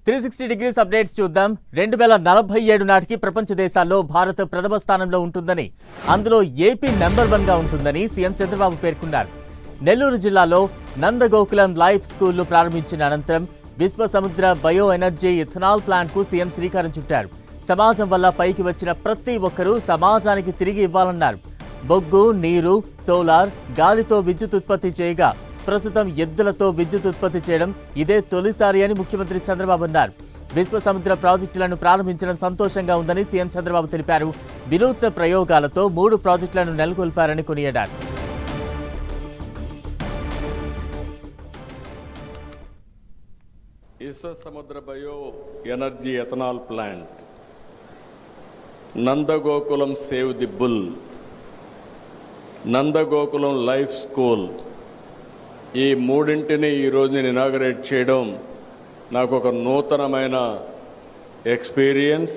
360 degrees updates చూద్దాం. 2047 నాటికి ప్రపంచ దేశాల్లో భారత్ ప్రథమ స్థానంలో ఉంటుందని, అందులో ఏపీ నెంబర్ 1 గా ఉంటుందని సీఎం చంద్రబాబు పేర్కొన్నారు. నెల్లూరు జిల్లాలో నందగోకులం లైఫ్ స్కూల్ను ప్రారంభించిన అనంతరం Vishwasamudra bio energy ethanol plant కు సీఎం శ్రీకారం చుట్టారు. సమాజం వల్ల పైకి వచ్చిన ప్రతి ఒక్కరూ సమాజానికి తిరిగి ఇవ్వాలన్నారు. బొగ్గు, నీరు, సోలార్, గాలితో విద్యుత్ ఉత్పత్తి చేయగా ప్రస్తుతం ఎద్దులతో విద్యుత్ ఉత్పత్తి చేయడం ఇదే తొలిసారి అని ముఖ్యమంత్రి చంద్రబాబు అన్నారు. విశ్వసముద్ర ప్రాజెక్టులను ప్రారంభించడం సంతోషంగా ఉందని సీఎం చంద్రబాబు తెలిపారు. వినూత్న ప్రయోగాలతో 3 ప్రాజెక్టులను నెలకొల్పారని కొనియాడారు. Vishwasamudra bio energy ethanol plant, Nandagokulam save the bull, Nandagokulam life school, ఈ మూడింటిని ఈరోజు నేను ఇనాగరేట్ చేయడం నాకు ఒక నూతనమైన ఎక్స్పీరియన్స్.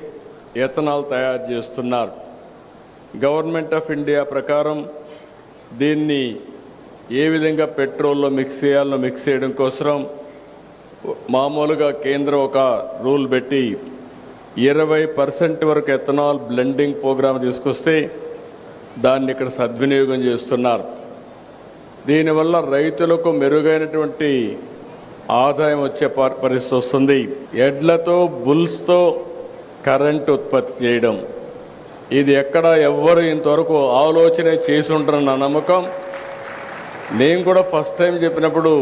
ఎథనాల్ తయారు చేస్తున్నారు. గవర్నమెంట్ ఆఫ్ ఇండియా ప్రకారం దీన్ని ఏ విధంగా పెట్రోల్లో మిక్స్ చేయాలో మిక్స్ చేయడం కోసం మామూలుగా కేంద్రం ఒక రూల్ పెట్టి 20% వరకు ఎథనాల్ బ్లెండింగ్ ప్రోగ్రామ్ తీసుకొస్తే దాన్ని ఇక్కడ సద్వినియోగం చేస్తున్నారు. దీనివల్ల రైతులకు మెరుగైనటువంటి ఆదాయం వచ్చే పరిస్థితి వస్తుంది. ఎడ్లతో, బుల్స్తో కరెంట్ ఉత్పత్తి చేయడం, ఇది ఎక్కడ ఎవ్వరు ఇంతవరకు ఆలోచన చేసి ఉంటారన్న నమ్మకం. నేను కూడా ఫస్ట్ టైం చెప్పినప్పుడు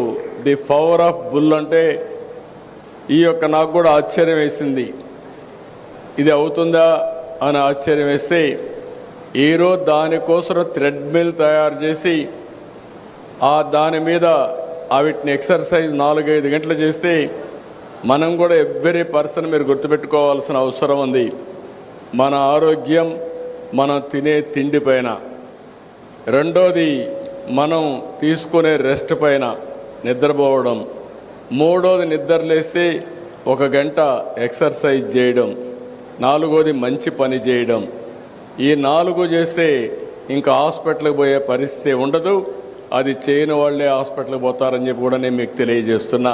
ది పవర్ ఆఫ్ బుల్ అంటే నాకు కూడా ఆశ్చర్యం వేసింది. ఇది అవుతుందా అని ఆశ్చర్యం వేస్తే ఈరోజు దానికోసం థ్రెడ్ మిల్ తయారు చేసి దాని మీద వీటిని ఎక్సర్సైజ్ 4-5 గంటలు చేస్తే మనం కూడా ఎవ్రీ పర్సన్ మీరు గుర్తుపెట్టుకోవాల్సిన అవసరం ఉంది. మన ఆరోగ్యం మనం తినే తిండి పైన, రెండోది మనం తీసుకునే రెస్ట్ పైన, నిద్రపోవడం, మూడోది నిద్రలేస్తే 1 గంట ఎక్సర్సైజ్ చేయడం, నాలుగోది మంచి పని చేయడం. ఈ 4 చేస్తే ఇంకా హాస్పిటల్కి పోయే పరిస్థితి ఉండదు. అది చేయని వాళ్ళే హాస్పిటల్కి పోతారని చెప్పి కూడా నేను మీకు తెలియజేస్తున్నా.